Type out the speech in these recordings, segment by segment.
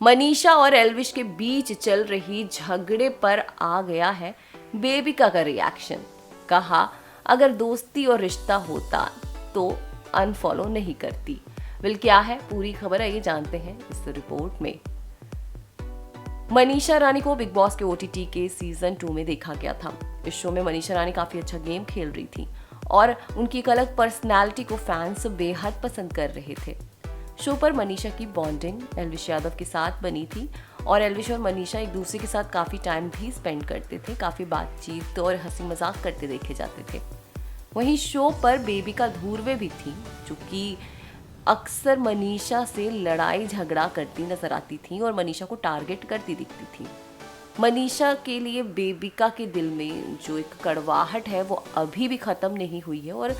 मनीषा और एल्विश के बीच चल रही झगड़े पर आ गया है बेबिका का रिएक्शन। कहा अगर दोस्ती और रिश्ता होता तो अनफॉलो नहीं करती। विल क्या है पूरी खबर है, ये जानते हैं इस रिपोर्ट में। मनीषा रानी को बिग बॉस के OTT के सीजन 2 में देखा गया था। इस शो में मनीषा रानी काफी अच्छा गेम खेल रही थी और उनकी एक अलग पर्सनालिटी को फैंस बेहद पसंद कर रहे थे। शो पर मनीषा की बॉन्डिंग एल्विश यादव के साथ बनी थी और एल्विश और मनीषा एक दूसरे के साथ काफ़ी टाइम भी स्पेंड करते थे, काफ़ी बातचीत और हंसी मजाक करते देखे जाते थे। वहीं शो पर बेबिका धूर्वे भी थी, जो कि अक्सर मनीषा से लड़ाई झगड़ा करती नजर आती थी और मनीषा को टारगेट करती दिखती थी। मनीषा के लिए बेबिका के दिल में जो एक कड़वाहट है वो अभी भी ख़त्म नहीं हुई है और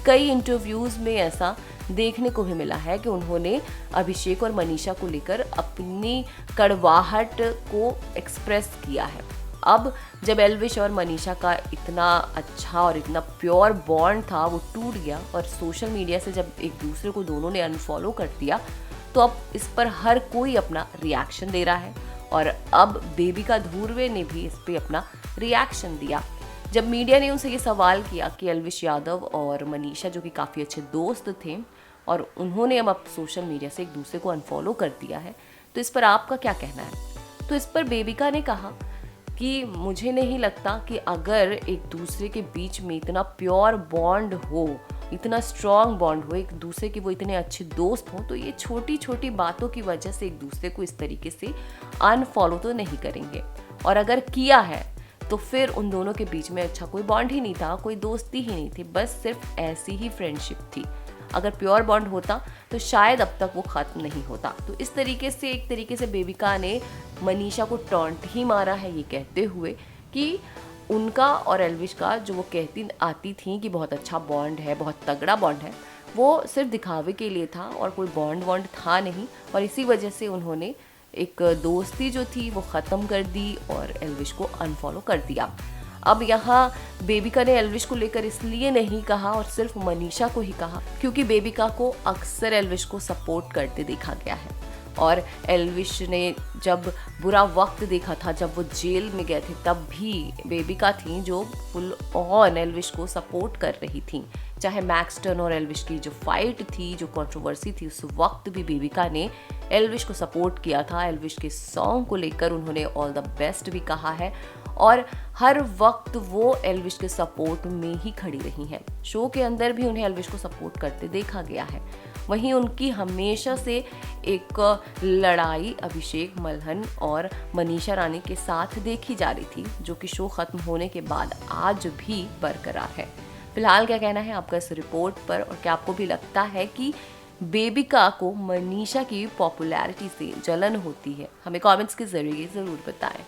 कई इंटरव्यूज़ में ऐसा देखने को भी मिला है कि उन्होंने अभिषेक और मनीषा को लेकर अपनी कड़वाहट को एक्सप्रेस किया है। अब जब एल्विश और मनीषा का इतना अच्छा और इतना प्योर बॉन्ड था वो टूट गया और सोशल मीडिया से जब एक दूसरे को दोनों ने अनफॉलो कर दिया, तो अब इस पर हर कोई अपना रिएक्शन दे रहा है और अब बेबिका धूर्वे ने भी इस पे अपना रिएक्शन दिया। जब मीडिया ने उनसे ये सवाल किया कि एल्विश यादव और मनीषा जो कि काफ़ी अच्छे दोस्त थे और उन्होंने अब सोशल मीडिया से एक दूसरे को अनफॉलो कर दिया है, तो इस पर आपका क्या कहना है? तो इस पर बेबिका ने कहा कि मुझे नहीं लगता कि अगर एक दूसरे के बीच में इतना प्योर बॉन्ड हो, इतना स्ट्रॉन्ग बॉन्ड हो, एक दूसरे के वो इतने अच्छे दोस्त हों, तो ये छोटी छोटी बातों की वजह से एक दूसरे को इस तरीके से अनफॉलो तो नहीं करेंगे। और अगर किया है तो फिर उन दोनों के बीच में अच्छा कोई बॉन्ड ही नहीं था, कोई दोस्ती ही नहीं थी, बस सिर्फ ऐसी ही फ्रेंडशिप थी। अगर प्योर बॉन्ड होता तो शायद अब तक वो ख़त्म नहीं होता। तो इस तरीके से एक तरीके से बेबिका ने मनीषा को टॉन्ट ही मारा है, ये कहते हुए कि उनका और एल्विश का जो वो कहती आती थी कि बहुत अच्छा बॉन्ड है, बहुत तगड़ा बॉन्ड है, वो सिर्फ दिखावे के लिए था और कोई बॉन्ड था नहीं। और इसी वजह से उन्होंने एक दोस्ती जो थी वो ख़त्म कर दी और एल्विश को अनफॉलो कर दिया। अब यहाँ बेबिका ने एल्विश को लेकर इसलिए नहीं कहा और सिर्फ मनीषा को ही कहा क्योंकि बेबिका को अक्सर एल्विश को सपोर्ट करते देखा गया है और एल्विश ने जब बुरा वक्त देखा था, जब वो जेल में गए थे, तब भी बेबिका थी जो फुल ऑन एल्विश को सपोर्ट कर रही थी। चाहे मैक्स टर्न और एल्विश की जो फाइट थी, जो कंट्रोवर्सी थी, उस वक्त भी बेबिका ने एल्विश को सपोर्ट किया था। एल्विश के सॉन्ग को लेकर उन्होंने ऑल द बेस्ट भी कहा है और हर वक्त वो एल्विश के सपोर्ट में ही खड़ी रही हैं। शो के अंदर भी उन्हें एल्विश को सपोर्ट करते देखा गया है। वहीं उनकी हमेशा से एक लड़ाई अभिषेक मल्हन और मनीषा रानी के साथ देखी जा रही थी, जो कि शो खत्म होने के बाद आज भी बरकरार है। फिलहाल क्या कहना है आपका इस रिपोर्ट पर और क्या आपको भी लगता है कि बेबिका को मनीषा की पॉपुलैरिटी से जलन होती है? हमें कमेंट्स के जरिए ज़रूर बताएं।